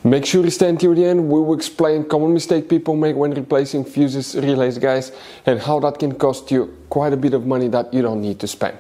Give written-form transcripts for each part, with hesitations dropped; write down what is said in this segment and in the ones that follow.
Make sure you stay until the end. We will explain common mistake people make when replacing fuses, relays, guys, and how that can cost you quite a bit of money that you don't need to spend.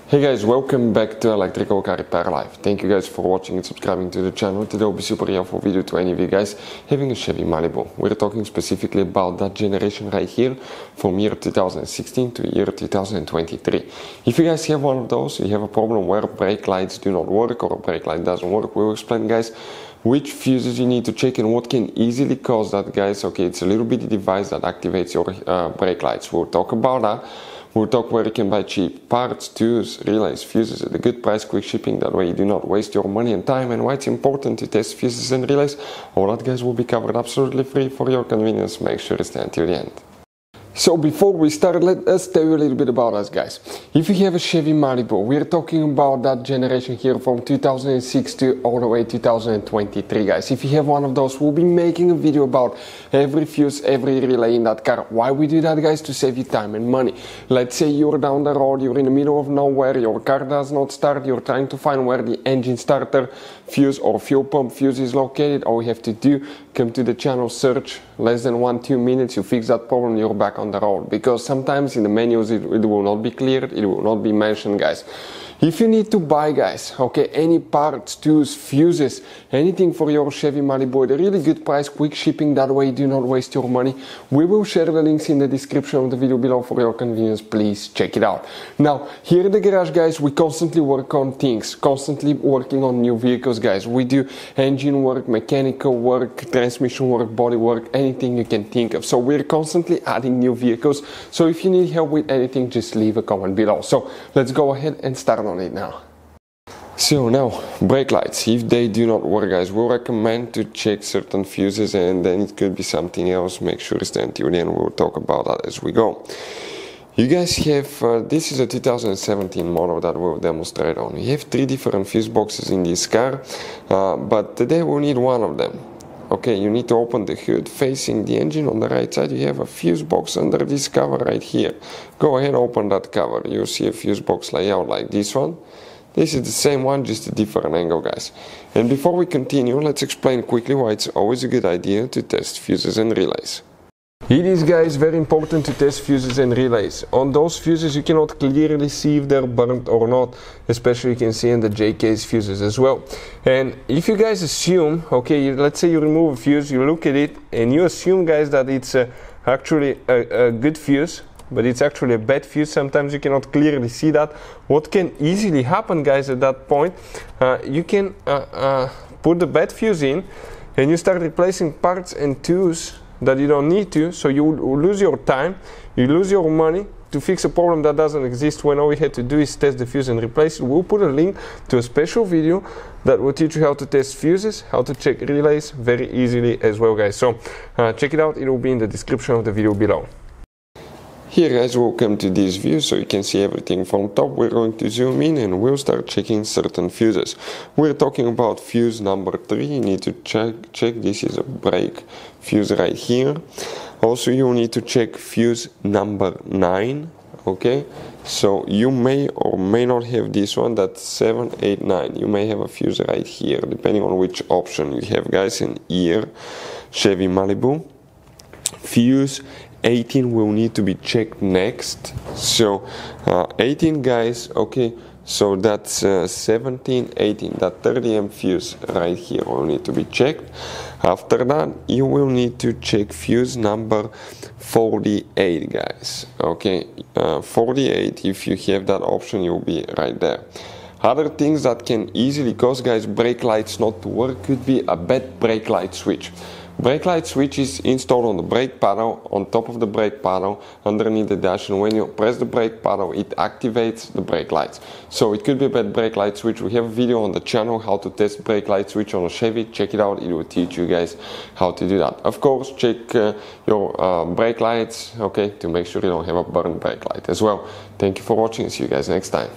Hey guys, welcome back to Electrical Car Repair Live. Thank you guys for watching and subscribing to the channel. Today will be super helpful video to any of you guys having a Chevy Malibu. We're talking specifically about that generation right here from year 2016 to year 2023. If you guys have one of those, you have a problem where brake lights do not work or a brake light doesn't work, we'll explain, guys, which fuses you need to check and what can easily cause that, guys. Okay, it's a little bitty device that activates your brake lights. We'll talk about that. We'll talk where you can buy cheap parts, tools, relays, fuses at a good price, quick shipping, that way you do not waste your money and time, and why it's important to test fuses and relays. All that, guys, will be covered absolutely free for your convenience. Make sure to stay until the end. So before we start, let us tell you a little bit about us, guys. If you have a Chevy Malibu, we're talking about that generation here from 2006 to all the way 2023, guys. If you have one of those, we'll be making a video about every fuse, every relay in that car. Why we do that, guys? To save you time and money. Let's say you're down the road, you're in the middle of nowhere, your car does not start, you're trying to find where the engine starter fuse or fuel pump fuse is located. All you have to do, come to the channel, search, less than 1-2 minutes, you fix that problem, you're back on the road. Because sometimes in the menus it will not be cleared, it will not be mentioned, guys. If you need to buy, guys, okay, any parts, tools, fuses, anything for your Chevy Malibu at a really good price, quick shipping, that way you do not waste your money, we will share the links in the description of the video below for your convenience. Please check it out. Now, here in the garage, guys, we constantly work on things, constantly working on new vehicles, guys. We do engine work, mechanical work, transmission work, body work, anything you can think of. So we're constantly adding new vehicles. So if you need help with anything, just leave a comment below. So let's go ahead and start on it now. So now, brake lights, if they do not work, guys, we'll recommend to check certain fuses, and then it could be something else. Make sure to stay until the end, we'll talk about that as we go. You guys have, this is a 2017 model that we'll demonstrate on. You have 3 different fuse boxes in this car, but today we'll need one of them. Okay, you need to open the hood facing the engine. On the right side you have a fuse box under this cover right here. Go ahead, open that cover. You'll see a fuse box layout like this one. This is the same one, just a different angle, guys. And before we continue, let's explain quickly why it's always a good idea to test fuses and relays. It is, guys, very important to test fuses and relays. On those fuses you cannot clearly see if they're burnt or not, especially you can see in the J-case fuses as well. And if you guys assume, okay, let's say you remove a fuse, you look at it and you assume, guys, that it's actually a good fuse, but it's actually a bad fuse, sometimes you cannot clearly see that. What can easily happen, guys, at that point, you can put the bad fuse in and you start replacing parts and tools that you don't need to, so you lose your time, you lose your money to fix a problem that doesn't exist, when all we had to do is test the fuse and replace it. We'll put a link to a special video that will teach you how to test fuses, how to check relays very easily as well, guys. So check it out, it will be in the description of the video below. Here, guys, we'll come to this view so you can see everything from top. We're going to zoom in and we'll start checking certain fuses. We're talking about fuse number 3. You need to check this is a brake fuse right here. Also, you need to check fuse number 9. Okay, so you may or may not have this one, that's 7, 8, 9. You may have a fuse right here, depending on which option you have, guys. In here, Chevy Malibu, fuse 18 will need to be checked next. So 18, guys, okay, so that's 17, 18, that 30 fuse right here will need to be checked. After that, you will need to check fuse number 48, guys. Okay, 48, if you have that option, you'll be right there. Other things that can easily cause, guys, brake lights not to work could be a bad brake light switch. Brake light switch is installed on the brake paddle, on top of the brake paddle, underneath the dash, and when you press the brake paddle, it activates the brake lights. So it could be a bad brake light switch. We have a video on the channel how to test brake light switch on a Chevy. Check it out, it will teach you guys how to do that. Of course, check your brake lights, okay, to make sure you don't have a burned brake light as well. Thank you for watching, see you guys next time.